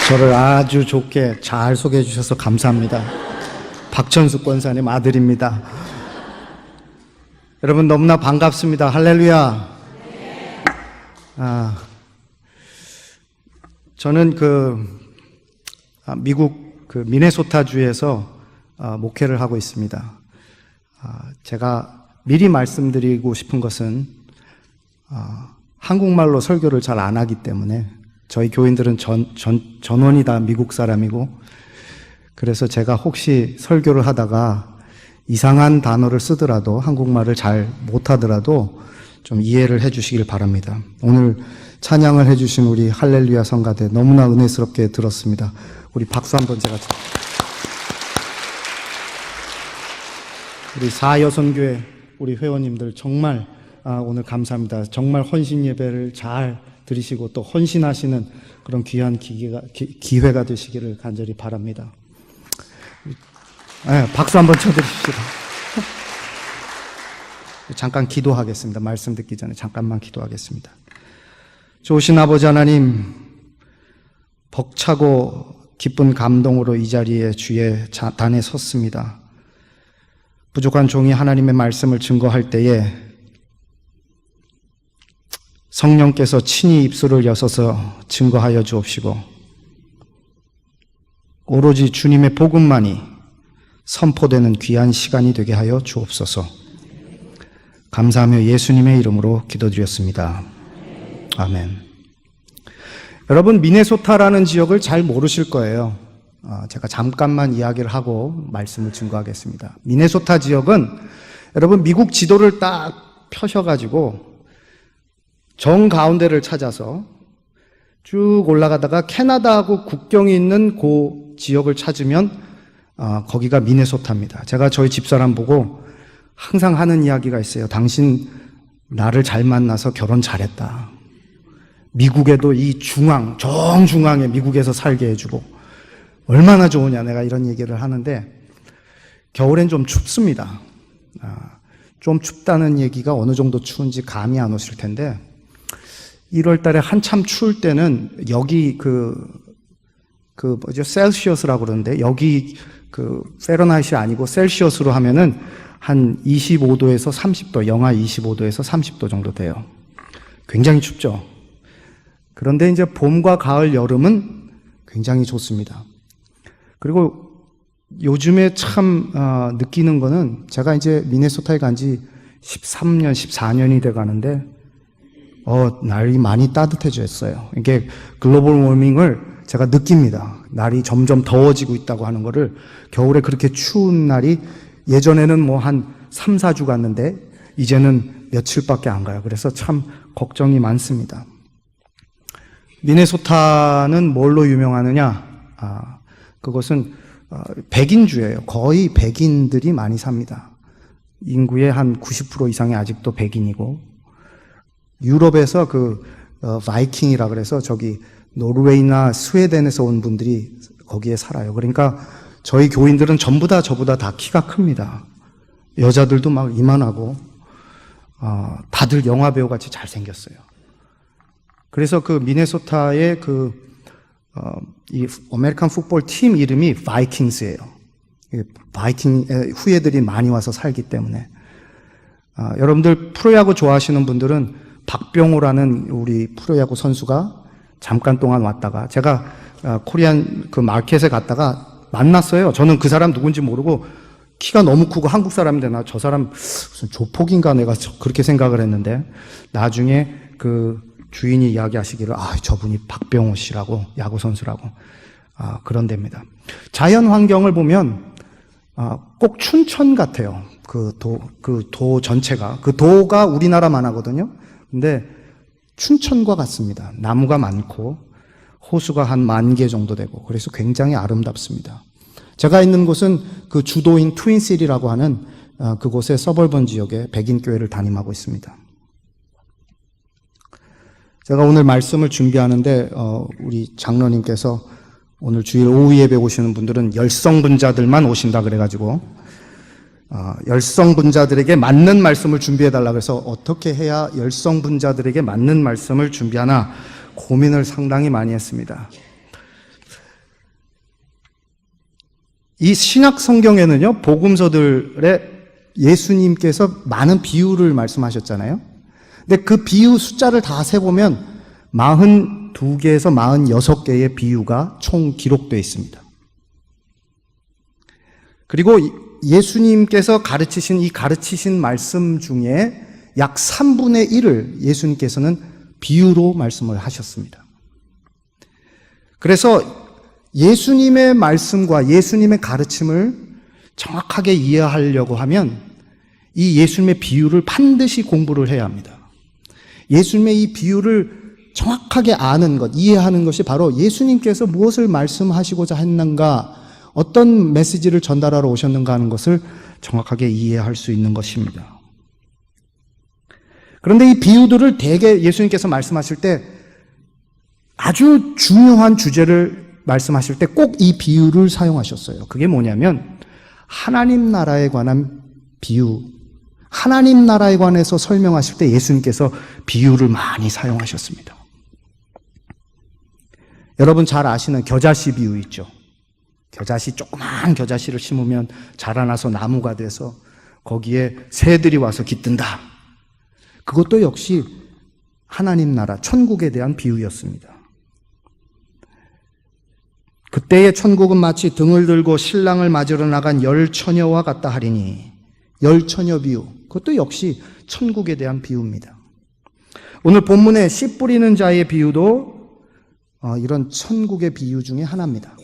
저를 아주 좋게 잘 소개해 주셔서 감사합니다. 박천숙 권사님 아들입니다. 여러분 너무나 반갑습니다. 할렐루야. 저는 미국 미네소타주에서 목회를 하고 있습니다. 제가 미리 말씀드리고 싶은 것은 한국말로 설교를 잘 안 하기 때문에 저희 교인들은 전원이 다 미국 사람이고, 그래서 제가 혹시 설교를 하다가 이상한 단어를 쓰더라도, 한국말을 잘 못하더라도 좀 이해를 해 주시길 바랍니다. 오늘 찬양을 해 주신 우리 할렐루야 성가대 너무나 은혜스럽게 들었습니다. 우리 박수 한번 제가 우리 사여선교회 우리 회원님들 정말 오늘 감사합니다. 정말 헌신 예배를 잘 드리시고 또 헌신하시는 그런 귀한 기회가 되시기를 간절히 바랍니다. 박수 한번 쳐드립시다. 잠깐 기도하겠습니다. 말씀 듣기 전에 잠깐만 기도하겠습니다. 좋으신 아버지 하나님, 벅차고 기쁜 감동으로 이 자리에 주의 단에 섰습니다. 부족한 종이 하나님의 말씀을 증거할 때에 성령께서 친히 입술을 여서서 증거하여 주옵시고, 오로지 주님의 복음만이 선포되는 귀한 시간이 되게 하여 주옵소서. 감사하며 예수님의 이름으로 기도드렸습니다. 아멘. 여러분, 미네소타라는 지역을 잘 모르실 거예요. 제가 잠깐만 이야기를 하고 말씀을 증거하겠습니다. 미네소타 지역은 여러분 미국 지도를 딱 펴셔가지고 정 가운데를 찾아서 쭉 올라가다가 캐나다하고 국경이 있는 그 지역을 찾으면 거기가 미네소타입니다. 제가 저희 집사람 보고 항상 하는 이야기가 있어요. 당신 나를 잘 만나서 결혼 잘했다. 미국에도 이 정중앙에 미국에서 살게 해주고 얼마나 좋으냐, 내가 이런 얘기를 하는데, 겨울엔 좀 춥습니다. 좀 춥다는 얘기가 어느 정도 추운지 감이 안 오실 텐데, 1월 달에 한참 추울 때는 여기 셀시어스라고 그러는데, 여기 페런하이트이 아니고 셀시어스로 하면은 한 25도에서 30도, 영하 25도에서 30도 정도 돼요. 굉장히 춥죠. 그런데 이제 봄과 가을, 여름은 굉장히 좋습니다. 그리고 요즘에 참 느끼는 거는, 제가 이제 미네소타에 간 지 13년, 14년이 돼 가는데 날이 많이 따뜻해졌어요. 이게 글로벌 워밍을 제가 느낍니다. 날이 점점 더워지고 있다고 하는 거를. 겨울에 그렇게 추운 날이 예전에는 뭐 한 3, 4주 갔는데 이제는 며칠밖에 안 가요. 그래서 참 걱정이 많습니다. 미네소타는 뭘로 유명하느냐? 그것은 백인주예요. 거의 백인들이 많이 삽니다. 인구의 한 90% 이상이 아직도 백인이고, 유럽에서 바이킹이라 그래서 저기 노르웨이나 스웨덴에서 온 분들이 거기에 살아요. 그러니까 저희 교인들은 전부 다 저보다 다 키가 큽니다. 여자들도 막 이만하고, 다들 영화배우 같이 잘생겼어요. 그래서 미네소타의 이 아메리칸 풋볼 팀 이름이 바이킹스예요. 바이킹 후예들이 많이 와서 살기 때문에. 여러분들 프로야구 좋아하시는 분들은 박병호라는 우리 프로야구 선수가 잠깐 동안 왔다가, 제가 코리안 마켓에 갔다가 만났어요. 저는 그 사람 누군지 모르고, 키가 너무 크고 한국 사람인데 나 저 사람 무슨 조폭인가 내가 그렇게 생각을 했는데, 나중에 주인이 이야기하시기를 저분이 박병호 씨라고, 야구 선수라고. 그런 데입니다. 자연 환경을 보면 꼭 춘천 같아요. 도 전체가. 도가 우리나라만 하거든요. 근데 춘천과 같습니다. 나무가 많고 호수가 한 10,000개 정도 되고, 그래서 굉장히 아름답습니다. 제가 있는 곳은 주도인 트윈시티라고 하는 그곳의 서벌번 지역에 백인 교회를 담임하고 있습니다. 제가 오늘 말씀을 준비하는데 우리 장로님께서 오늘 주일 오후 예배 오시는 분들은 열성분자들만 오신다 그래가지고 열성분자들에게 맞는 말씀을 준비해달라 그래서 어떻게 해야 열성분자들에게 맞는 말씀을 준비하나 고민을 상당히 많이 했습니다. 이 신약 성경에는요, 복음서들에 예수님께서 많은 비유를 말씀하셨잖아요. 근데 그 비유 숫자를 다 세보면 42개에서 46개의 비유가 총 기록되어 있습니다. 그리고 예수님께서 가르치신 이 가르치신 말씀 중에 약 3분의 1을 예수님께서는 비유로 말씀을 하셨습니다. 그래서 예수님의 말씀과 예수님의 가르침을 정확하게 이해하려고 하면 이 예수님의 비유를 반드시 공부를 해야 합니다. 예수님의 이 비유를 정확하게 아는 것, 이해하는 것이 바로 예수님께서 무엇을 말씀하시고자 했는가, 어떤 메시지를 전달하러 오셨는가 하는 것을 정확하게 이해할 수 있는 것입니다. 그런데 이 비유들을 대개 예수님께서 말씀하실 때 아주 중요한 주제를 말씀하실 때 꼭 이 비유를 사용하셨어요. 그게 뭐냐면 하나님 나라에 관한 비유, 하나님 나라에 관해서 설명하실 때 예수님께서 비유를 많이 사용하셨습니다. 여러분 잘 아시는 겨자씨 비유 있죠. 겨자씨, 조그만 겨자씨를 심으면 자라나서 나무가 돼서 거기에 새들이 와서 깃든다. 그것도 역시 하나님 나라, 천국에 대한 비유였습니다. 그때의 천국은 마치 등을 들고 신랑을 맞으러 나간 열 처녀와 같다 하리니, 열 처녀 비유, 그것도 역시 천국에 대한 비유입니다. 오늘 본문의 씨 뿌리는 자의 비유도 이런 천국의 비유 중에 하나입니다.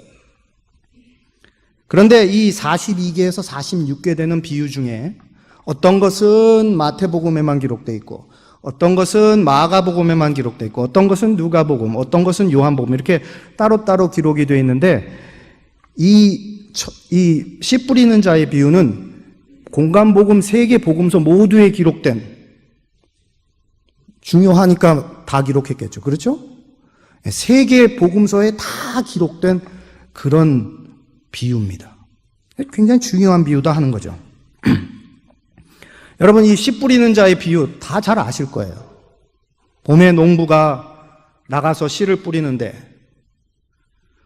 그런데 이 42개에서 46개 되는 비유 중에 어떤 것은 마태복음에만 기록되어 있고, 어떤 것은 마가복음에만 기록되어 있고, 어떤 것은 누가복음, 어떤 것은 요한복음, 이렇게 따로따로 기록이 되어 있는데, 이 씨 뿌리는 자의 비유는 공간복음 3개 복음서 모두에 기록된, 중요하니까 다 기록했겠죠. 그렇죠? 3개 복음서에 다 기록된 그런 비유입니다. 굉장히 중요한 비유다 하는 거죠. 여러분, 이 씨 뿌리는 자의 비유 다 잘 아실 거예요. 봄에 농부가 나가서 씨를 뿌리는데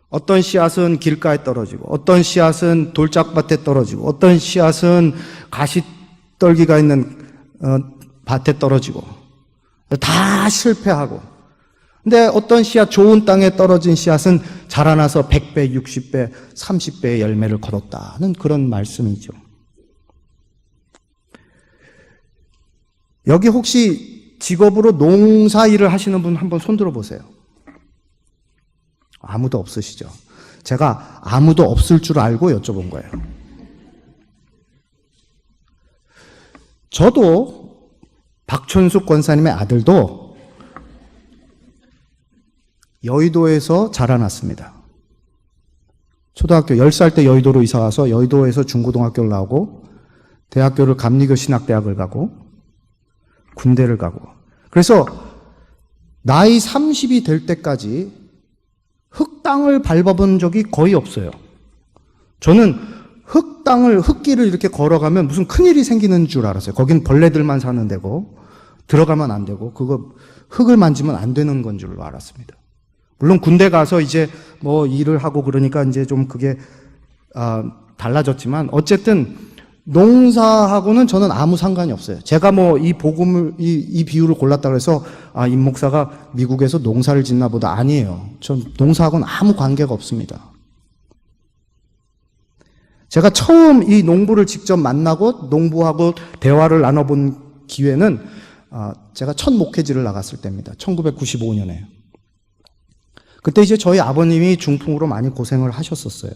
어떤 씨앗은 길가에 떨어지고, 어떤 씨앗은 돌짝밭에 떨어지고, 어떤 씨앗은 가시떨기가 있는 밭에 떨어지고, 다 실패하고, 근데 어떤 씨앗, 좋은 땅에 떨어진 씨앗은 자라나서 100배, 60배, 30배의 열매를 거뒀다는 그런 말씀이죠. 여기 혹시 직업으로 농사 일을 하시는 분 한번 손 들어보세요. 아무도 없으시죠? 제가 아무도 없을 줄 알고 여쭤본 거예요. 저도 박천숙 권사님의 아들도 여의도에서 자라났습니다. 초등학교 10살 때 여의도로 이사 와서 여의도에서 중고등학교를 나오고 대학교를 감리교 신학대학을 가고 군대를 가고, 그래서 나이 30이 될 때까지 흙땅을 밟아본 적이 거의 없어요. 저는 흙길을 이렇게 걸어가면 무슨 큰일이 생기는 줄 알았어요. 거긴 벌레들만 사는 데고 들어가면 안 되고 그거 흙을 만지면 안 되는 건 줄로 알았습니다. 물론 군대 가서 이제 뭐 일을 하고 그러니까 이제 좀 그게 달라졌지만, 어쨌든 농사하고는 저는 아무 상관이 없어요. 제가 뭐 이 복음을, 이 비유를 골랐다고 해서, 임 목사가 미국에서 농사를 짓나 보다. 아니에요. 전 농사하고는 아무 관계가 없습니다. 제가 처음 이 농부를 직접 만나고 농부하고 대화를 나눠본 기회는, 제가 첫 목회지를 나갔을 때입니다. 1995년에. 그때 이제 저희 아버님이 중풍으로 많이 고생을 하셨었어요.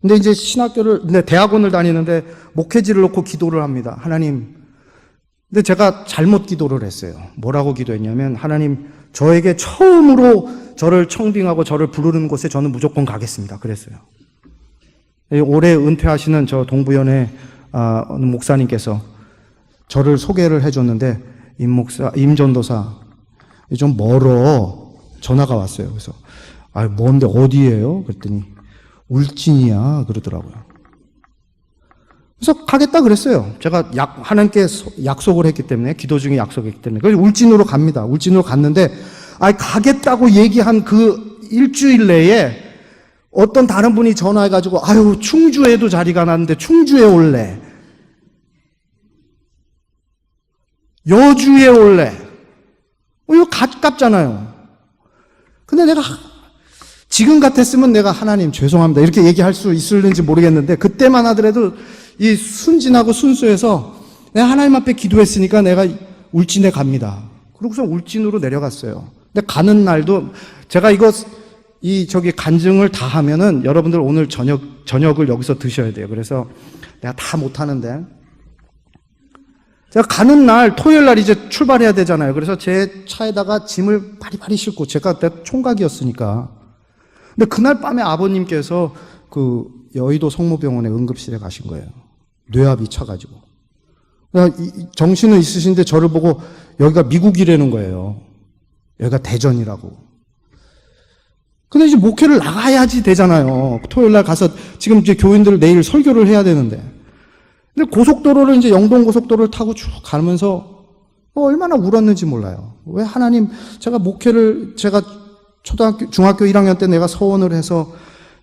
근데 이제 근데 대학원을 다니는데 목회지를 놓고 기도를 합니다. 하나님. 근데 제가 잘못 기도를 했어요. 뭐라고 기도했냐면, 하나님, 저에게 처음으로 저를 청빙하고 저를 부르는 곳에 저는 무조건 가겠습니다. 그랬어요. 올해 은퇴하시는 저 동부연의 어느 목사님께서 저를 소개를 해줬는데, 임 전도사, 좀 멀어. 전화가 왔어요. 그래서, 뭔데, 어디예요? 그랬더니, 울진이야. 그러더라고요. 그래서 가겠다 그랬어요. 제가 하나님께 약속을 했기 때문에, 기도 중에 약속했기 때문에. 그래서 울진으로 갑니다. 울진으로 갔는데, 가겠다고 얘기한 그 일주일 내에 어떤 다른 분이 전화해가지고, 아유, 충주에도 자리가 났는데 충주에 올래. 여주에 올래. 이거 가깝잖아요. 근데 내가 지금 같았으면 내가 하나님 죄송합니다 이렇게 얘기할 수 있을는지 모르겠는데, 그때만 하더라도 이 순진하고 순수해서 내가 하나님 앞에 기도했으니까 내가 울진에 갑니다. 그러고서 울진으로 내려갔어요. 근데 가는 날도 제가 간증을 다 하면은 여러분들 오늘 저녁을 여기서 드셔야 돼요. 그래서 내가 다 못하는데, 제가 가는 날, 토요일 날 이제 출발해야 되잖아요. 그래서 제 차에다가 짐을 바리바리 싣고, 제가 그때 총각이었으니까. 근데 그날 밤에 아버님께서 여의도 성모병원에 응급실에 가신 거예요. 뇌압이 차가지고. 정신은 있으신데 저를 보고 여기가 미국이라는 거예요. 여기가 대전이라고. 근데 이제 목회를 나가야지 되잖아요. 토요일 날 가서 지금 이제 교인들 내일 설교를 해야 되는데. 근데 고속도로를 이제 영동 고속도로를 타고 쭉 가면서 얼마나 울었는지 몰라요. 왜 하나님, 제가 중학교 1학년 때 내가 서원을 해서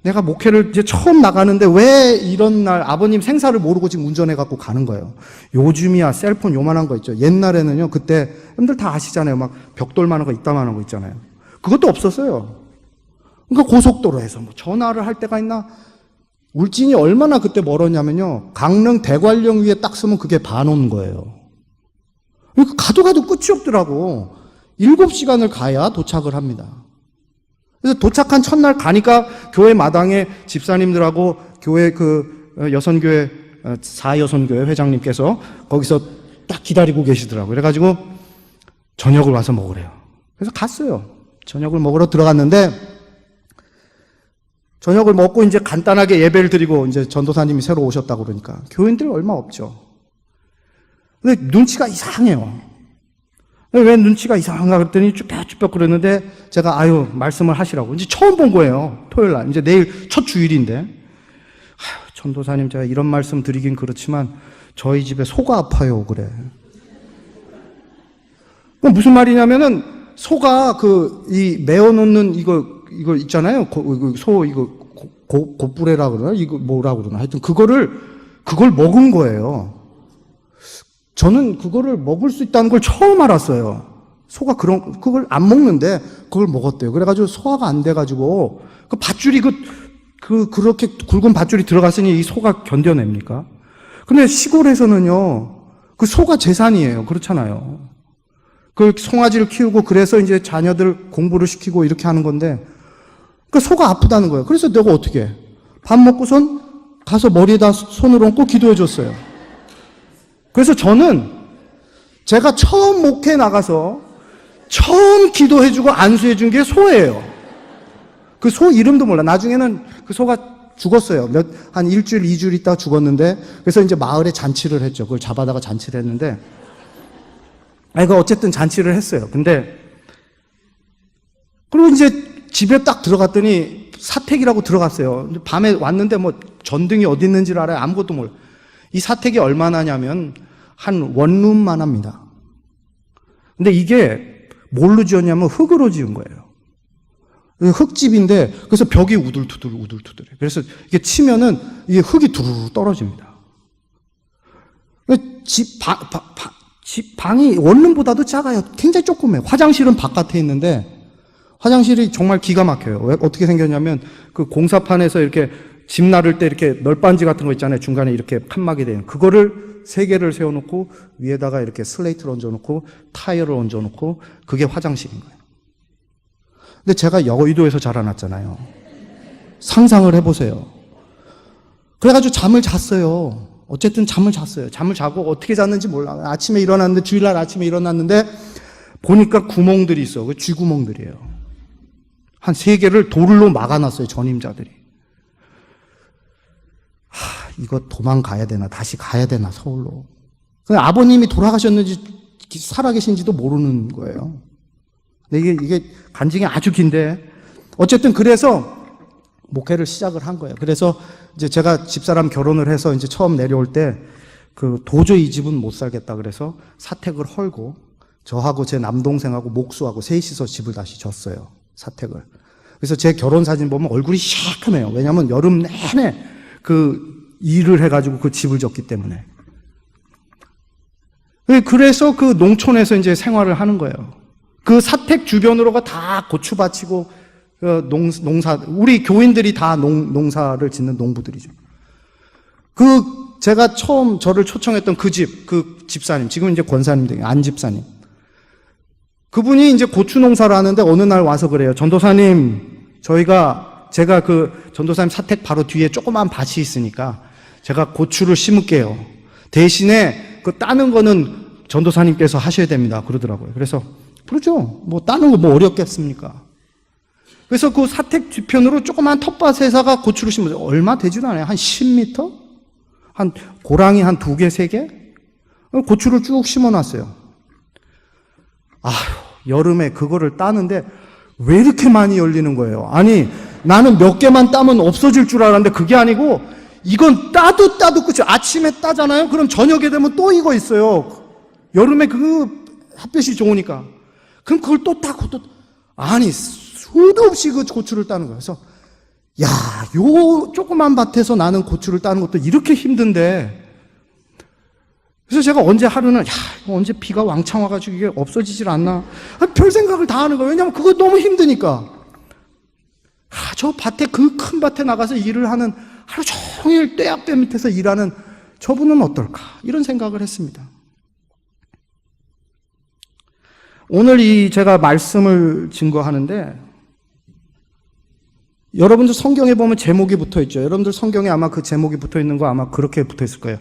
내가 목회를 이제 처음 나가는데 왜 이런 날 아버님 생사를 모르고 지금 운전해 갖고 가는 거예요. 요즘이야 셀폰 요만한 거 있죠. 옛날에는요, 그때 여러분들 다 아시잖아요. 막 벽돌만한 거 이따만한 거 있잖아요. 그것도 없었어요. 그러니까 고속도로에서 전화를 할 때가 있나? 울진이 얼마나 그때 멀었냐면요, 강릉 대관령 위에 딱 서면 그게 반온 거예요. 그러니까 가도 끝이 없더라고. 7시간을 가야 도착을 합니다. 그래서 도착한 첫날 가니까 교회 마당에 집사님들하고 교회 여선교회, 사여선교회 회장님께서 거기서 딱 기다리고 계시더라고요. 그래가지고 저녁을 와서 먹으래요. 그래서 갔어요. 저녁을 먹으러 들어갔는데, 저녁을 먹고 이제 간단하게 예배를 드리고 이제 전도사님이 새로 오셨다고 그러니까 교인들 얼마 없죠. 근데 눈치가 이상해요. 왜 눈치가 이상한가 그랬더니 쭈뼛쭈뼛 그랬는데, 제가 말씀을 하시라고. 이제 처음 본 거예요. 토요일 날. 이제 내일 첫 주일인데. 전도사님, 제가 이런 말씀 드리긴 그렇지만 저희 집에 소가 아파요. 그래. 무슨 말이냐면은, 소가 메어놓는 이거 있잖아요. 곶뿌레라 그러나? 이거 뭐라 그러나? 하여튼 그걸 먹은 거예요. 저는 그거를 먹을 수 있다는 걸 처음 알았어요. 소가 그걸 안 먹는데 그걸 먹었대요. 그래가지고 소화가 안 돼가지고 그 밧줄이 그렇게 굵은 밧줄이 들어갔으니 이 소가 견뎌냅니까? 근데 시골에서는요, 그 소가 재산이에요. 그렇잖아요. 그 송아지를 키우고 그래서 이제 자녀들 공부를 시키고 이렇게 하는 건데, 그 소가 아프다는 거예요. 그래서 내가 어떻게 해? 밥 먹고선 가서 머리에다 손을 얹고 기도해 줬어요. 그래서 저는 제가 처음 목회 나가서 처음 기도해 주고 안수해 준 게 소예요. 그 소 이름도 몰라. 나중에는 그 소가 죽었어요. 한 일주일, 2주일 있다가 죽었는데, 그래서 이제 마을에 잔치를 했죠. 그걸 잡아다가 잔치를 했는데, 어쨌든 잔치를 했어요. 근데, 그리고 이제 집에 딱 들어갔더니 사택이라고 들어갔어요. 밤에 왔는데 전등이 어디 있는지를 알아요. 아무것도 몰라요. 이 사택이 얼마나 하냐면 한 원룸만 합니다. 근데 이게 뭘로 지었냐면 흙으로 지은 거예요. 흙집인데, 그래서 벽이 우둘투둘해. 그래서 이게 치면은 이게 흙이 두루루 떨어집니다. 방이 원룸보다도 작아요. 굉장히 조그매요. 화장실은 바깥에 있는데, 화장실이 정말 기가 막혀요. 왜, 어떻게 생겼냐면, 그 공사판에서 이렇게 집 나를 때 이렇게 널빤지 같은 거 있잖아요. 중간에 이렇게 칸막이 되는. 그거를 3개를 세워놓고, 위에다가 이렇게 슬레이트를 얹어놓고, 타일을 얹어놓고, 그게 화장실인 거예요. 근데 제가 여의도에서 자라났잖아요. 상상을 해보세요. 그래가지고 잠을 잤어요. 어쨌든 잠을 잤어요. 잠을 자고 어떻게 잤는지 몰라. 아침에 일어났는데, 주일날 아침에 일어났는데, 보니까 구멍들이 있어. 그 쥐구멍들이에요. 한 3개를 돌로 막아놨어요, 전임자들이. 이거 도망가야 되나, 다시 가야 되나, 서울로. 아버님이 돌아가셨는지, 살아계신지도 모르는 거예요. 근데 이게 간증이 아주 긴데, 어쨌든 그래서 목회를 시작을 한 거예요. 그래서 이제 제가 집사람 결혼을 해서 이제 처음 내려올 때, 도저히 이 집은 못 살겠다 그래서 사택을 헐고, 저하고 제 남동생하고 목수하고 셋이서 집을 다시 졌어요. 사택을. 그래서 제 결혼 사진 보면 얼굴이 시커매요. 왜냐하면 여름 내내 일을 해가지고 그 집을 졌기 때문에. 그래서 그 농촌에서 이제 생활을 하는 거예요. 그 사택 주변으로가 다 고추밭이고, 농사, 우리 교인들이 다 농사를 짓는 농부들이죠. 제가 처음 저를 초청했던 그 집사님, 지금 이제 권사님 되게 안 집사님. 그분이 이제 고추 농사를 하는데 어느 날 와서 그래요. 전도사님, 제가 전도사님 사택 바로 뒤에 조그만 밭이 있으니까 제가 고추를 심을게요. 대신에 따는 거는 전도사님께서 하셔야 됩니다. 그러더라고요. 그래서, 그러죠. 따는 거 어렵겠습니까? 그래서 그 사택 뒤편으로 조그만 텃밭에다가 고추를 심어요. 얼마 되지도 않아요. 한 10m? 고랑이 한 2개, 3개? 고추를 쭉 심어놨어요. 여름에 그거를 따는데 왜 이렇게 많이 열리는 거예요? 아니, 나는 몇 개만 따면 없어질 줄 알았는데 그게 아니고, 이건 따도 끝이, 아침에 따잖아요? 그럼 저녁에 되면 또 익어 있어요. 여름에 햇볕이 좋으니까. 그럼 그걸 또 따고 아니, 수도 없이 그 고추를 따는 거예요. 그래서, 요 조그만 밭에서 나는 고추를 따는 것도 이렇게 힘든데, 그래서 제가 하루는, 이거 언제 비가 왕창 와가지고 이게 없어지질 않나. 별 생각을 다 하는 거예요. 왜냐면 그거 너무 힘드니까. 저 밭에, 그 큰 밭에 나가서 일을 하는, 하루 종일 떼약볕 밑에서 일하는 저분은 어떨까? 이런 생각을 했습니다. 오늘 제가 말씀을 증거하는데, 여러분들 성경에 보면 제목이 붙어 있죠. 여러분들 성경에 아마 그 제목이 붙어 있는 거 아마 그렇게 붙어 있을 거예요.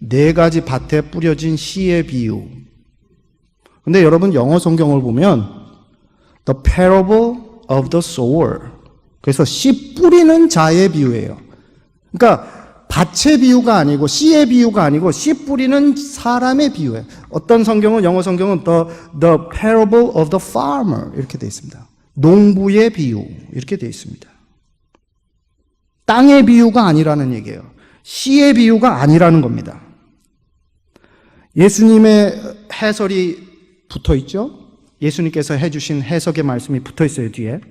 4가지 밭에 뿌려진 씨의 비유. 근데 여러분 영어 성경을 보면 The Parable of the Sower. 그래서 씨 뿌리는 자의 비유예요. 그러니까 밭의 비유가 아니고 씨의 비유가 아니고 씨 뿌리는 사람의 비유예요. 어떤 성경은 영어 성경은 The Parable of the Farmer 이렇게 되어 있습니다. 농부의 비유 이렇게 되어 있습니다. 땅의 비유가 아니라는 얘기예요. 씨의 비유가 아니라는 겁니다. 예수님의 해설이 붙어 있죠? 예수님께서 해주신 해석의 말씀이 붙어 있어요, 뒤에.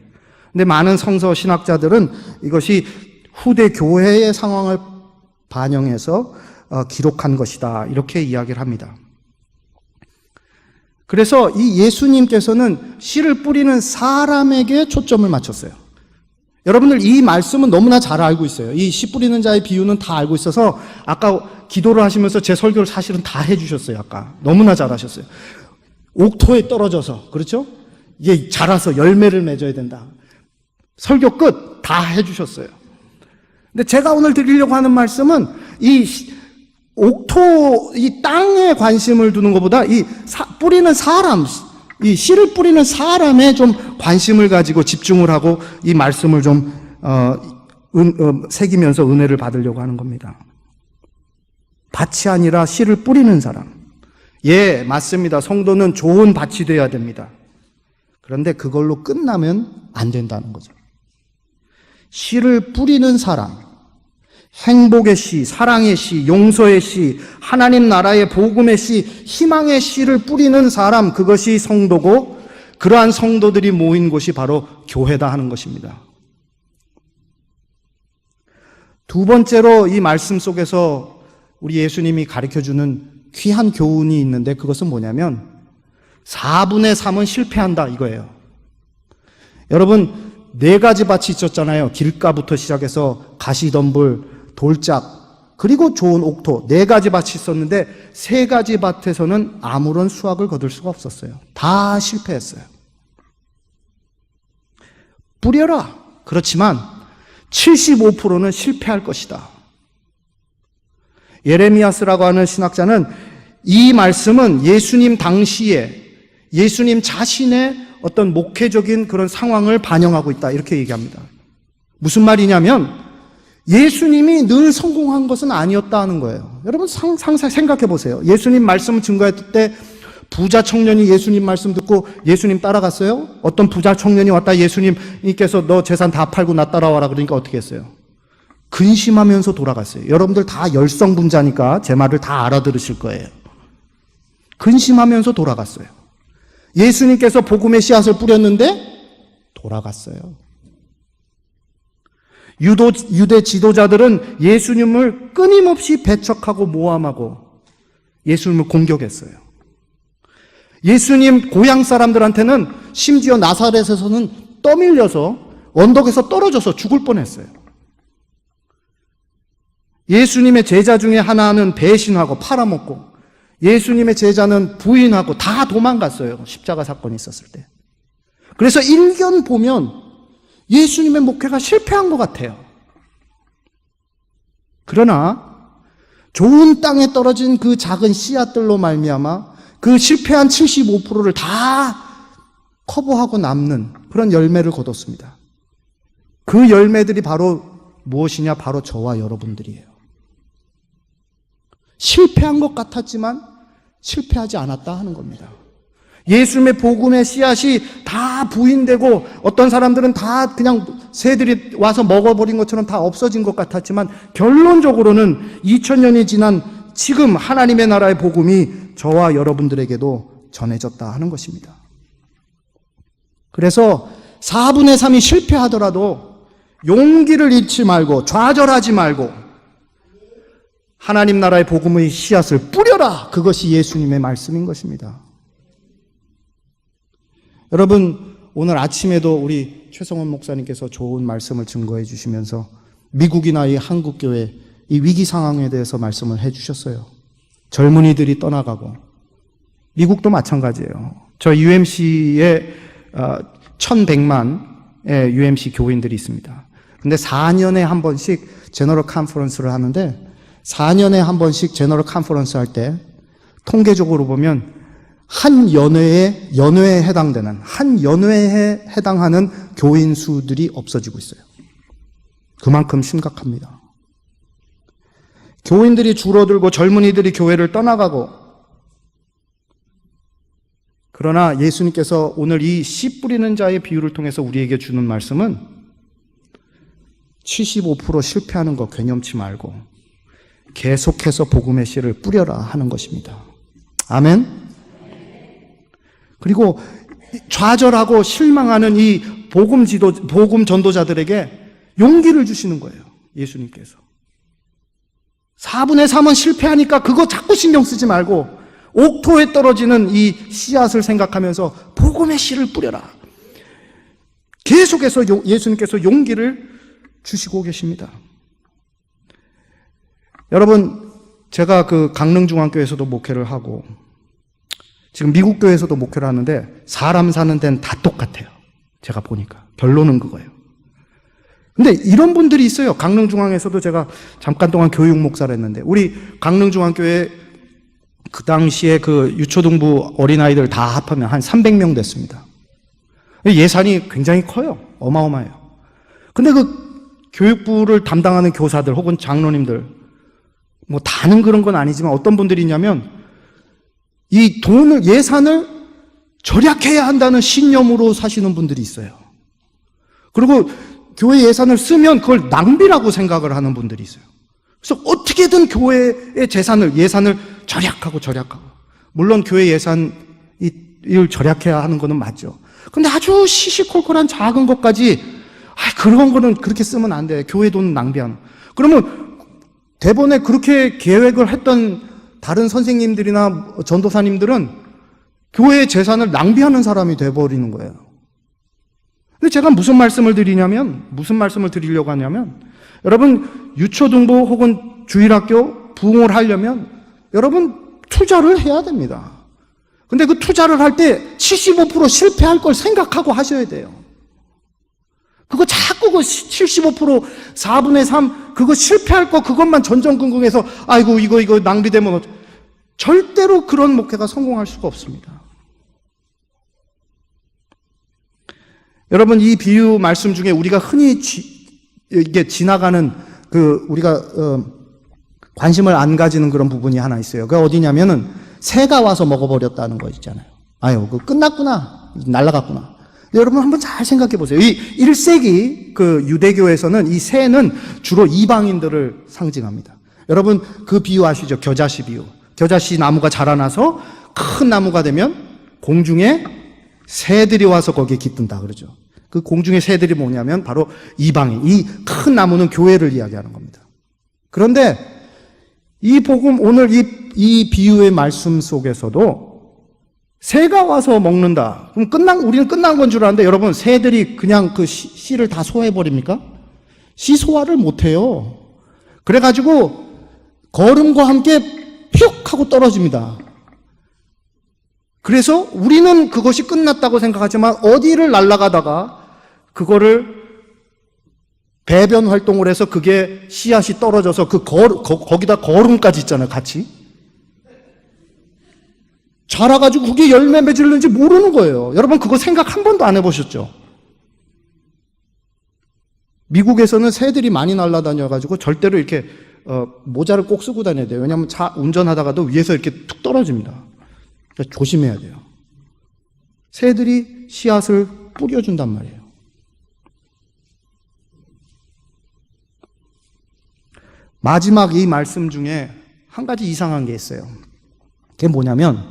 근데 많은 성서 신학자들은 이것이 후대 교회의 상황을 반영해서 기록한 것이다. 이렇게 이야기를 합니다. 그래서 이 예수님께서는 씨를 뿌리는 사람에게 초점을 맞췄어요. 여러분들 이 말씀은 너무나 잘 알고 있어요. 이 씨 뿌리는 자의 비유는 다 알고 있어서 아까 기도를 하시면서 제 설교를 사실은 다 해주셨어요. 아까 너무나 잘하셨어요. 옥토에 떨어져서, 그렇죠? 이게 자라서 열매를 맺어야 된다. 설교 끝 다 해주셨어요. 근데 제가 오늘 드리려고 하는 말씀은 이 땅에 관심을 두는 것보다 뿌리는 사람, 이 씨를 뿌리는 사람에 좀 관심을 가지고 집중을 하고 이 말씀을 좀 새기면서 은혜를 받으려고 하는 겁니다. 밭이 아니라 씨를 뿌리는 사람. 예, 맞습니다. 성도는 좋은 밭이 돼야 됩니다. 그런데 그걸로 끝나면 안 된다는 거죠. 씨를 뿌리는 사람, 행복의 씨, 사랑의 씨, 용서의 씨, 하나님 나라의 복음의 씨, 희망의 씨를 뿌리는 사람, 그것이 성도고 그러한 성도들이 모인 곳이 바로 교회다 하는 것입니다. 두 번째로 이 말씀 속에서 우리 예수님이 가르쳐주는 귀한 교훈이 있는데 그것은 뭐냐면 4분의 3은 실패한다 이거예요. 여러분 4가지 밭이 있었잖아요. 길가부터 시작해서 가시덤불, 돌짝, 그리고 좋은 옥토 4가지 밭이 있었는데 3가지 밭에서는 아무런 수확을 거둘 수가 없었어요. 다 실패했어요. 뿌려라. 그렇지만 75%는 실패할 것이다. 예레미야스라고 하는 신학자는 이 말씀은 예수님 당시에 예수님 자신의 어떤 목회적인 그런 상황을 반영하고 있다. 이렇게 얘기합니다. 무슨 말이냐면 예수님이 늘 성공한 것은 아니었다 하는 거예요. 여러분 생각해 보세요. 예수님 말씀을 증거했을 때 부자 청년이 예수님 말씀 듣고 예수님 따라갔어요? 어떤 부자 청년이 왔다 예수님께서 너 재산 다 팔고 나 따라와라 그러니까 어떻게 했어요? 근심하면서 돌아갔어요. 여러분들 다 열성분자니까 제 말을 다 알아들으실 거예요. 근심하면서 돌아갔어요. 예수님께서 복음의 씨앗을 뿌렸는데 돌아갔어요. 유대 지도자들은 예수님을 끊임없이 배척하고 모함하고 예수님을 공격했어요. 예수님 고향 사람들한테는 심지어 나사렛에서는 떠밀려서 언덕에서 떨어져서 죽을 뻔했어요. 예수님의 제자 중에 하나는 배신하고 팔아먹고 예수님의 제자는 부인하고 다 도망갔어요. 십자가 사건이 있었을 때. 그래서 일견 보면 예수님의 목회가 실패한 것 같아요. 그러나 좋은 땅에 떨어진 그 작은 씨앗들로 말미암아 그 실패한 75%를 다 커버하고 남는 그런 열매를 거뒀습니다. 그 열매들이 바로 무엇이냐? 바로 저와 여러분들이에요. 실패한 것 같았지만 실패하지 않았다 하는 겁니다. 예수님의 복음의 씨앗이 다 부인되고 어떤 사람들은 다 그냥 새들이 와서 먹어버린 것처럼 다 없어진 것 같았지만 결론적으로는 2000년이 지난 지금 하나님의 나라의 복음이 저와 여러분들에게도 전해졌다 하는 것입니다. 그래서 4분의 3이 실패하더라도 용기를 잃지 말고 좌절하지 말고 하나님 나라의 복음의 씨앗을 뿌려라. 그것이 예수님의 말씀인 것입니다. 여러분, 오늘 아침에도 우리 최성원 목사님께서 좋은 말씀을 증거해 주시면서 미국이나 이 한국교회 이 위기 상황에 대해서 말씀을 해 주셨어요. 젊은이들이 떠나가고 미국도 마찬가지예요. 저 UMC에 1100만의 UMC 교인들이 있습니다. 근데 4년에 한 번씩 제너럴 컨퍼런스를 하는데 4년에 한 번씩 제너럴 컨퍼런스 할 때 통계적으로 보면 한 연회에 해당하는 교인 수들이 없어지고 있어요. 그만큼 심각합니다. 교인들이 줄어들고 젊은이들이 교회를 떠나가고, 그러나 예수님께서 오늘 이 씨 뿌리는 자의 비유를 통해서 우리에게 주는 말씀은 75% 실패하는 거 괴념치 말고 계속해서 복음의 씨를 뿌려라 하는 것입니다. 아멘. 그리고 좌절하고 실망하는 이 복음 전도자들에게 용기를 주시는 거예요. 예수님께서. 4분의 3은 실패하니까 그거 자꾸 신경 쓰지 말고 옥토에 떨어지는 이 씨앗을 생각하면서 복음의 씨를 뿌려라. 계속해서 예수님께서 용기를 주시고 계십니다. 여러분, 제가 그 강릉중앙교회에서도 목회를 하고 지금 미국 교회에서도 목회를 하는데 사람 사는 데는 다 똑같아요. 제가 보니까. 결론은 그거예요. 근데 이런 분들이 있어요. 강릉중앙에서도 제가 잠깐 동안 교육 목사를 했는데 우리 강릉중앙교회 그 당시에 그 유초등부 어린아이들 다 합하면 한 300명 됐습니다. 예산이 굉장히 커요. 어마어마해요. 근데 그 교육부를 담당하는 교사들 혹은 장로님들 뭐 다는 그런 건 아니지만 어떤 분들이 있냐면 이 예산을 절약해야 한다는 신념으로 사시는 분들이 있어요. 그리고 교회 예산을 쓰면 그걸 낭비라고 생각을 하는 분들이 있어요. 그래서 어떻게든 교회의 예산을 절약하고. 물론 교회 예산을 절약해야 하는 거는 맞죠. 근데 아주 시시콜콜한 작은 것까지, 그런 거는 그렇게 쓰면 안 돼. 교회 돈 낭비하는. 그러면 대본에 그렇게 계획을 했던 다른 선생님들이나 전도사님들은 교회의 재산을 낭비하는 사람이 돼버리는 거예요. 근데 제가 무슨 말씀을 드리려고 하냐면, 여러분, 유초등부 혹은 주일학교 부흥을 하려면 여러분 투자를 해야 됩니다. 근데 그 투자를 할 때 75% 실패할 걸 생각하고 하셔야 돼요. 그거 자꾸 그 75%, 4분의 3, 그거 실패할 거 그것만 전전긍긍해서 아이고 이거 낭비되면 절대로 그런 목회가 성공할 수가 없습니다. 여러분, 이 비유 말씀 중에 우리가 흔히 이게 지나가는 우리가 관심을 안 가지는 그런 부분이 하나 있어요. 그게 어디냐면은 새가 와서 먹어버렸다는 거 있잖아요. 그거 끝났구나, 날아갔구나. 여러분 한번 잘 생각해 보세요. 이 1세기 그 유대교에서는 이 새는 주로 이방인들을 상징합니다. 여러분 그 비유 아시죠? 겨자씨 비유. 겨자씨 나무가 자라나서 큰 나무가 되면 공중에 새들이 와서 거기에 깃든다 그러죠. 그 공중의 새들이 뭐냐면 바로 이방인, 이 큰 나무는 교회를 이야기하는 겁니다. 그런데 이 복음, 오늘 이 비유의 말씀 속에서도 새가 와서 먹는다. 그럼 우리는 끝난 건 줄 아는데 여러분, 새들이 그냥 그 씨를 다 소화해버립니까? 씨 소화를 못해요. 그래가지고 걸음과 함께 휙 하고 떨어집니다. 그래서 우리는 그것이 끝났다고 생각하지만 어디를 날아가다가 그거를 배변 활동을 해서 그게 씨앗이 떨어져서 거기다 거름까지 있잖아요, 같이. 자라가지고 그게 열매 맺을는지 모르는 거예요. 여러분, 그거 생각 한 번도 안 해보셨죠? 미국에서는 새들이 많이 날아다녀가지고 절대로 이렇게 모자를 꼭 쓰고 다녀야 돼요. 왜냐하면 차 운전하다가도 위에서 이렇게 툭 떨어집니다. 그러니까 조심해야 돼요. 새들이 씨앗을 뿌려준단 말이에요. 마지막 이 말씀 중에 한 가지 이상한 게 있어요. 그게 뭐냐면,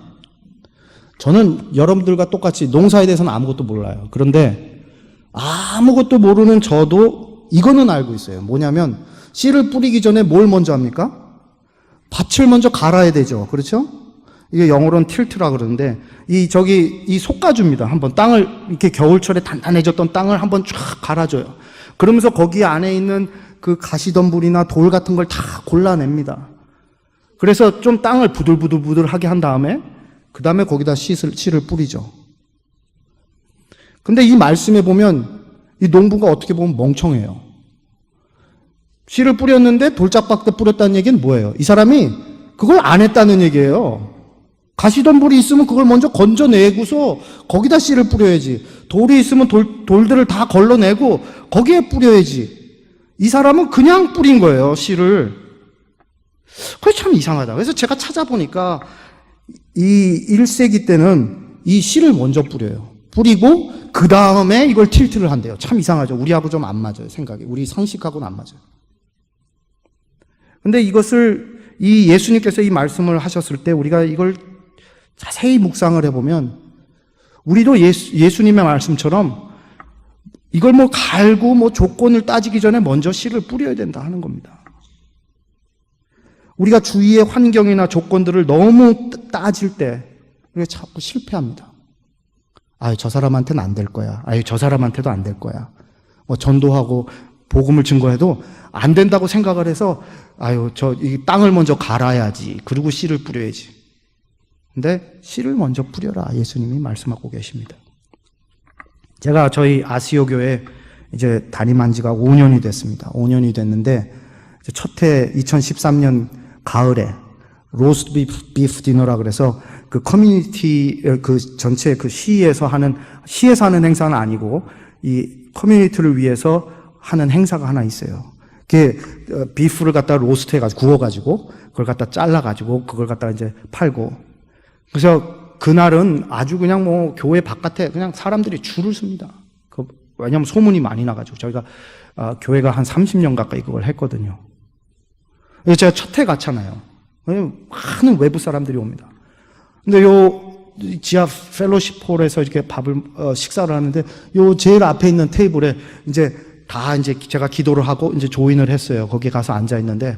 저는 여러분들과 똑같이 농사에 대해서는 아무것도 몰라요. 그런데 아무것도 모르는 저도 이거는 알고 있어요. 뭐냐면, 씨를 뿌리기 전에 뭘 먼저 합니까? 밭을 먼저 갈아야 되죠. 그렇죠? 이게 영어로는 틸트라 그러는데, 이 솎아줍니다. 한번 땅을, 이렇게 겨울철에 단단해졌던 땅을 한번 쫙 갈아줘요. 그러면서 거기 안에 있는 그 가시덤불이나 돌 같은 걸 다 골라냅니다. 그래서 좀 땅을 부들부들하게 한 다음에 그 다음에 거기다 씨를 뿌리죠. 근데 이 말씀에 보면 이 농부가 어떻게 보면 멍청해요. 씨를 뿌렸는데 돌짝박대 뿌렸다는 얘기는 뭐예요? 이 사람이 그걸 안 했다는 얘기예요. 가시덤불이 있으면 그걸 먼저 건져내고서 거기다 씨를 뿌려야지. 돌이 있으면 돌들을 다 걸러내고 거기에 뿌려야지. 이 사람은 그냥 뿌린 거예요, 씨를. 그게 참 이상하다. 그래서 제가 찾아보니까 이 1세기 때는 이 씨를 먼저 뿌려요. 뿌리고 그 다음에 이걸 틸트를 한대요. 참 이상하죠. 우리하고 좀 안 맞아요, 생각이. 우리 상식하고는 안 맞아요. 근데 이것을 이 예수님께서 이 말씀을 하셨을 때 우리가 이걸 자세히 묵상을 해보면 우리도 예수님의 말씀처럼 이걸 뭐 갈고 뭐 조건을 따지기 전에 먼저 씨를 뿌려야 된다 하는 겁니다. 우리가 주위의 환경이나 조건들을 너무 따질 때 우리가 자꾸 실패합니다. 아유, 저 사람한테는 안 될 거야. 아유, 저 사람한테도 안 될 거야. 뭐 전도하고 복음을 증거해도 안 된다고 생각을 해서 아유, 이 땅을 먼저 갈아야지. 그리고 씨를 뿌려야지. 근데 씨를 먼저 뿌려라. 예수님이 말씀하고 계십니다. 제가 저희 아시오 교회 이제 담임한 지가 5년이 됐습니다. 5년이 됐는데 첫 해 2013년 가을에 로스트 비프 디너라 그래서 그 커뮤니티 그 전체 그 시에서 하는 행사는 아니고 이 커뮤니티를 위해서 하는 행사가 하나 있어요. 그게 비프를 갖다 로스트 해가지고 구워가지고 그걸 갖다 잘라가지고 그걸 갖다 이제 팔고 그래서 그날은 아주 그냥 뭐 교회 바깥에 그냥 사람들이 줄을 섭니다. 왜냐하면 소문이 많이 나가지고 저희가 교회가 한 30년 가까이 그걸 했거든요. 그래서 제가 첫 해 갔잖아요. 많은 외부 사람들이 옵니다. 근데 요 지하 펠로시폴에서 이렇게 식사를 하는데 요 제일 앞에 있는 테이블에 이제 제가 기도를 하고 이제 조인을 했어요. 거기 가서 앉아 있는데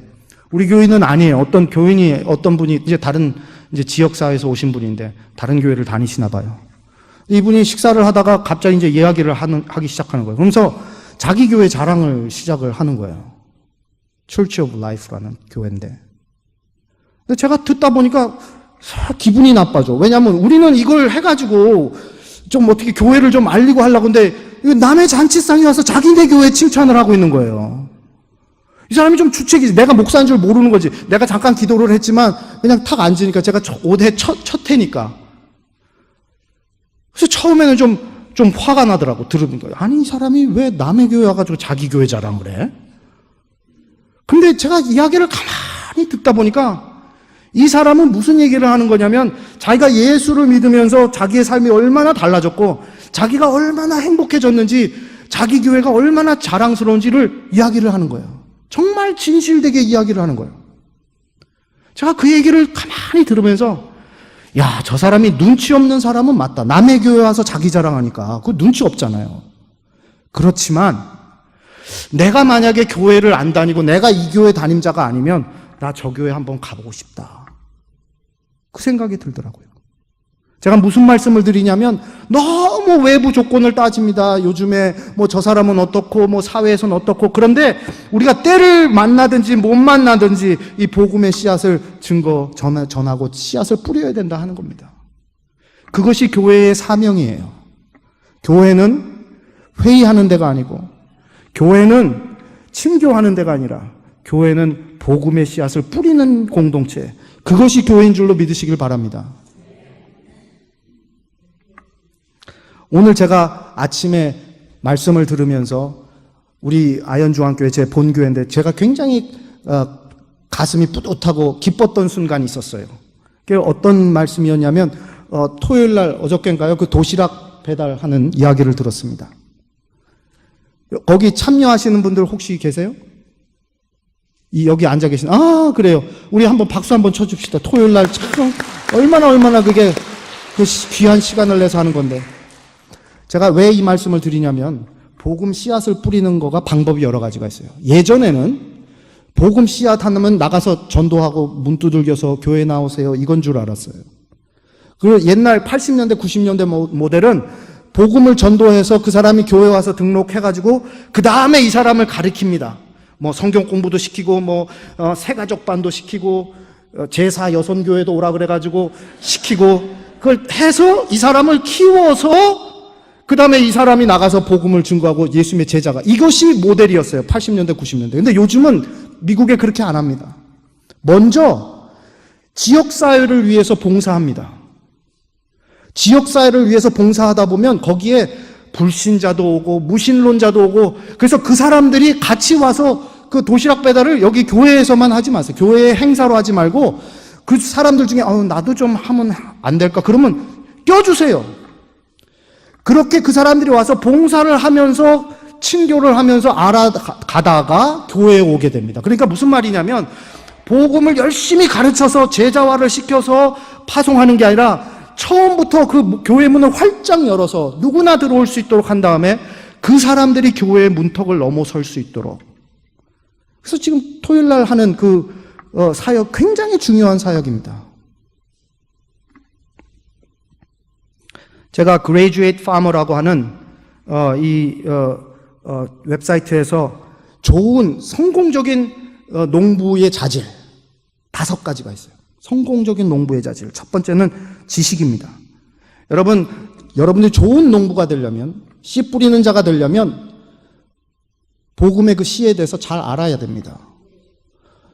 우리 교인은 아니에요. 어떤 분이 이제 다른 이제 지역사회에서 오신 분인데 다른 교회를 다니시나 봐요. 이분이 식사를 하다가 갑자기 이제 이야기를 하기 시작하는 거예요. 그러면서 자기 교회 자랑을 시작을 하는 거예요. Church of Life라는 교회인데. 근데 제가 듣다 보니까 기분이 나빠져. 왜냐하면 우리는 이걸 해가지고 좀 어떻게 교회를 좀 알리고 하려고 근데 남의 잔치상에 와서 자기네 교회 칭찬을 하고 있는 거예요. 이 사람이 좀 주책이지. 내가 목사인 줄 모르는 거지. 내가 잠깐 기도를 했지만 그냥 탁 앉으니까 제가 올해 첫 해니까. 그래서 처음에는 좀 화가 나더라고. 들으는 거예요. 아니, 이 사람이 왜 남의 교회 와가지고 자기 교회 자랑을 해? 근데 제가 이야기를 가만히 듣다 보니까 이 사람은 무슨 얘기를 하는 거냐면 자기가 예수를 믿으면서 자기의 삶이 얼마나 달라졌고 자기가 얼마나 행복해졌는지 자기 교회가 얼마나 자랑스러운지를 이야기를 하는 거예요. 정말 진실되게 이야기를 하는 거예요. 제가 그 얘기를 가만히 들으면서 야, 저 사람이 눈치 없는 사람은 맞다. 남의 교회 와서 자기 자랑하니까 그거 눈치 없잖아요. 그렇지만 내가 만약에 교회를 안 다니고 내가 이 교회 담임자가 아니면 나 저 교회 한번 가보고 싶다. 그 생각이 들더라고요. 제가 무슨 말씀을 드리냐면 너무 외부 조건을 따집니다. 요즘에 뭐 저 사람은 어떻고 뭐 사회에서는 어떻고. 그런데 우리가 때를 만나든지 못 만나든지 이 복음의 씨앗을 전하고 씨앗을 뿌려야 된다 하는 겁니다. 그것이 교회의 사명이에요. 교회는 회의하는 데가 아니고, 교회는 친교하는 데가 아니라, 교회는 복음의 씨앗을 뿌리는 공동체, 그것이 교회인 줄로 믿으시길 바랍니다. 오늘 제가 아침에 말씀을 들으면서 우리 아현중앙교회 제 본교회인데 제가 굉장히 가슴이 뿌듯하고 기뻤던 순간이 있었어요. 그게 어떤 말씀이었냐면 토요일 날 어저께인가요? 그 도시락 배달하는 이야기를 들었습니다. 거기 참여하시는 분들 혹시 계세요? 여기 앉아 계신, 그래요. 우리 한번 박수 한번 쳐줍시다. 토요일 날 참 얼마나 그게 그 귀한 시간을 내서 하는 건데. 제가 왜 이 말씀을 드리냐면 복음 씨앗을 뿌리는 거가 방법이 여러 가지가 있어요. 예전에는 복음 씨앗 하면 나가서 전도하고 문 두들겨서 교회 나오세요 이건 줄 알았어요. 그리고 옛날 80년대 90년대 모델은 복음을 전도해서 그 사람이 교회 와서 등록해가지고 그 다음에 이 사람을 가르칩니다. 뭐 성경 공부도 시키고 뭐 새가족반도 시키고 제사 여선교회도 오라 그래가지고 시키고 그걸 해서 이 사람을 키워서 그 다음에 이 사람이 나가서 복음을 증거하고 예수님의 제자가, 이것이 모델이었어요. 80년대 90년대. 근데 요즘은 미국에 그렇게 안 합니다. 먼저 지역사회를 위해서 봉사합니다. 지역사회를 위해서 봉사하다 보면 거기에 불신자도 오고 무신론자도 오고, 그래서 그 사람들이 같이 와서 그 도시락 배달을 여기 교회에서만 하지 마세요. 교회의 행사로 하지 말고 그 사람들 중에 나도 좀 하면 안 될까? 그러면 껴주세요. 그렇게 그 사람들이 와서 봉사를 하면서 친교를 하면서 알아가다가 교회에 오게 됩니다. 그러니까 무슨 말이냐면 복음을 열심히 가르쳐서 제자화를 시켜서 파송하는 게 아니라 처음부터 그 교회 문을 활짝 열어서 누구나 들어올 수 있도록 한 다음에 그 사람들이 교회의 문턱을 넘어설 수 있도록. 그래서 지금 토요일 날 하는 그 사역 굉장히 중요한 사역입니다. 제가 Graduate Farmer라고 하는 웹사이트에서 좋은 성공적인 농부의 자질 5가지가 있어요. 성공적인 농부의 자질. 첫 번째는 지식입니다. 여러분들이 좋은 농부가 되려면, 씨 뿌리는 자가 되려면 복음의 그 씨에 대해서 잘 알아야 됩니다.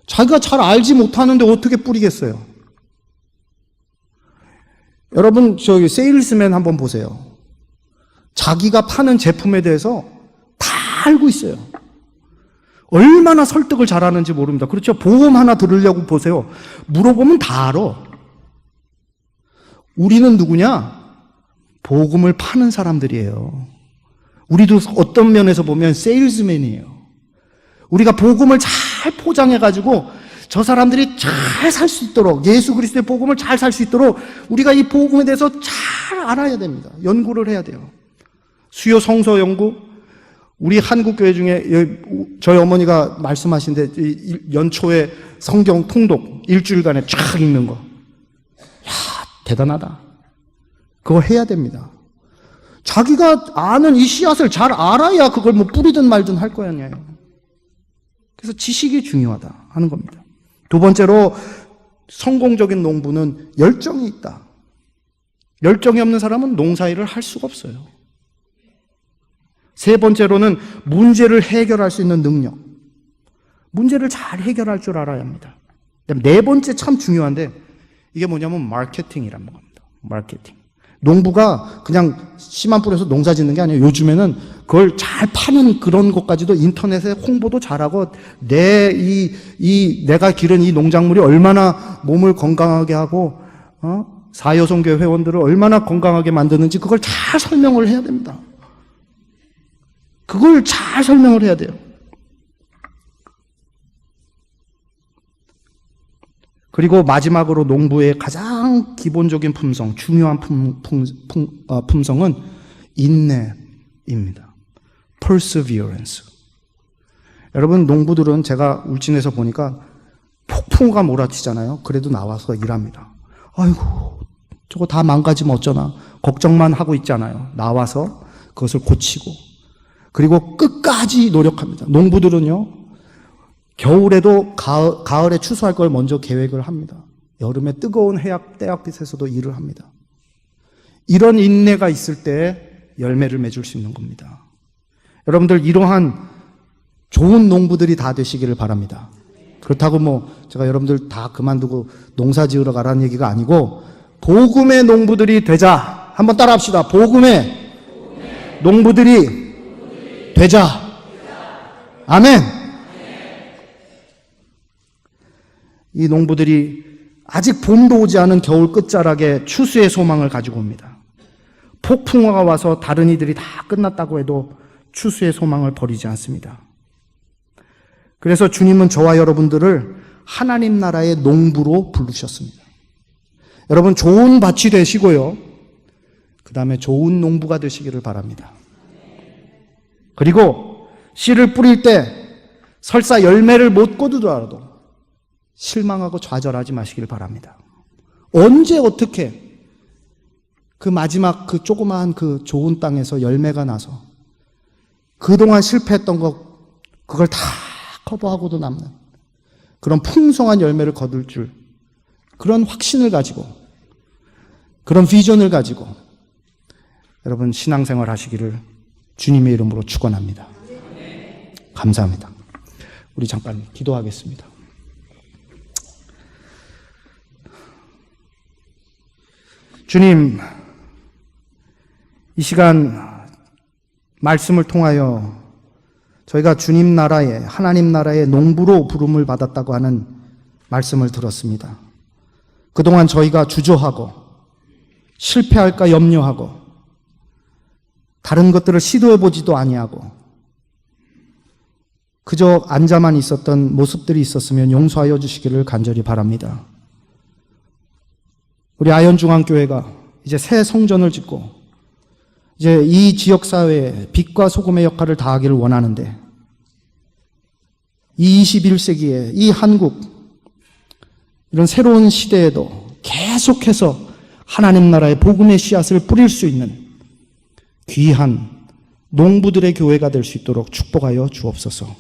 자기가 잘 알지 못하는데 어떻게 뿌리겠어요? 여러분, 저기 세일스맨 한번 보세요. 자기가 파는 제품에 대해서 다 알고 있어요. 얼마나 설득을 잘하는지 모릅니다. 그렇죠? 보험 하나 들으려고 보세요. 물어보면 다 알아. 우리는 누구냐? 복음을 파는 사람들이에요. 우리도 어떤 면에서 보면 세일즈맨이에요. 우리가 복음을 잘 포장해가지고 저 사람들이 잘 살 수 있도록, 예수 그리스도의 복음을 잘 살 수 있도록 우리가 이 복음에 대해서 잘 알아야 됩니다. 연구를 해야 돼요. 수요 성서 연구. 우리 한국교회 중에 저희 어머니가 말씀하신데 연초에 성경 통독 일주일간에 쫙 읽는 거. 야, 대단하다. 그거 해야 됩니다. 자기가 아는 이 씨앗을 잘 알아야 그걸 뭐 뿌리든 말든 할 거 아니에요. 그래서 지식이 중요하다 하는 겁니다. 두 번째로 성공적인 농부는 열정이 있다. 열정이 없는 사람은 농사일을 할 수가 없어요. 세 번째로는 문제를 해결할 수 있는 능력. 문제를 잘 해결할 줄 알아야 합니다. 네 번째 참 중요한데 이게 뭐냐면 마케팅이라는 겁니다. 마케팅. 농부가 그냥 씨만 뿌려서 농사 짓는 게 아니에요. 요즘에는 그걸 잘 파는 그런 것까지도 인터넷에 홍보도 잘하고 내가 기른 이 농작물이 얼마나 몸을 건강하게 하고 사여성교회 회원들을 얼마나 건강하게 만드는지 그걸 잘 설명을 해야 됩니다. 그걸 잘 설명을 해야 돼요. 그리고 마지막으로 농부의 가장 기본적인 품성, 중요한 품성은 인내입니다. perseverance. 여러분, 농부들은 제가 울진에서 보니까 폭풍우가 몰아치잖아요. 그래도 나와서 일합니다. 아이고, 저거 다 망가지면 어쩌나 걱정만 하고 있잖아요. 나와서 그것을 고치고, 그리고 끝까지 노력합니다. 농부들은요, 겨울에도 가을에 추수할 걸 먼저 계획을 합니다. 여름에 뜨거운 때약빛에서도 일을 합니다. 이런 인내가 있을 때 열매를 맺을 수 있는 겁니다. 여러분들, 이러한 좋은 농부들이 다 되시기를 바랍니다. 그렇다고 제가 여러분들 다 그만두고 농사 지으러 가라는 얘기가 아니고, 복음의 농부들이 되자. 한번 따라 합시다. 복음의 농부들이 되자. 아멘. 이 농부들이 아직 봄도 오지 않은 겨울 끝자락에 추수의 소망을 가지고 옵니다. 폭풍우가 와서 다른 이들이 다 끝났다고 해도 추수의 소망을 버리지 않습니다. 그래서 주님은 저와 여러분들을 하나님 나라의 농부로 부르셨습니다. 여러분, 좋은 밭이 되시고요, 그 다음에 좋은 농부가 되시기를 바랍니다. 그리고 씨를 뿌릴 때 설사 열매를 못 거두더라도 실망하고 좌절하지 마시길 바랍니다. 언제 어떻게 그 마지막 그 조그마한 그 좋은 땅에서 열매가 나서 그동안 실패했던 그걸 다 커버하고도 남는 그런 풍성한 열매를 거둘 줄, 그런 확신을 가지고, 그런 비전을 가지고 여러분 신앙생활 하시기를 주님의 이름으로 축원합니다. 감사합니다. 우리 잠깐 기도하겠습니다. 주님, 이 시간 말씀을 통하여 저희가 주님 나라의, 하나님 나라의 농부로 부름을 받았다고 하는 말씀을 들었습니다. 그동안 저희가 주저하고 실패할까 염려하고 다른 것들을 시도해보지도 아니하고 그저 앉아만 있었던 모습들이 있었으면 용서하여 주시기를 간절히 바랍니다. 우리 아현중앙교회가 이제 새 성전을 짓고 이제 이 지역사회에 빛과 소금의 역할을 다하기를 원하는데, 이 21세기에 이 한국 이런 새로운 시대에도 계속해서 하나님 나라의 복음의 씨앗을 뿌릴 수 있는 귀한 농부들의 교회가 될 수 있도록 축복하여 주옵소서.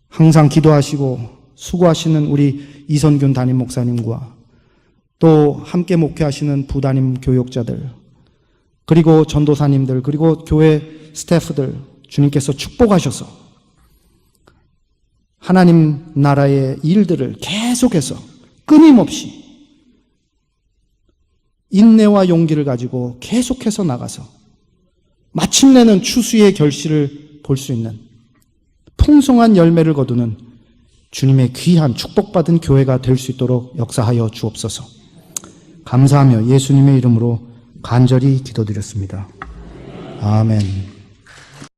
항상 기도하시고 수고하시는 우리 이선균 담임 목사님과 또 함께 목회하시는 부담임 교역자들, 그리고 전도사님들, 그리고 교회 스태프들 주님께서 축복하셔서 하나님 나라의 일들을 계속해서 끊임없이 인내와 용기를 가지고 계속해서 나가서 마침내는 추수의 결실을 볼 수 있는 풍성한 열매를 거두는 주님의 귀한 축복받은 교회가 될 수 있도록 역사하여 주옵소서. 감사하며 예수님의 이름으로 간절히 기도드렸습니다. 아멘.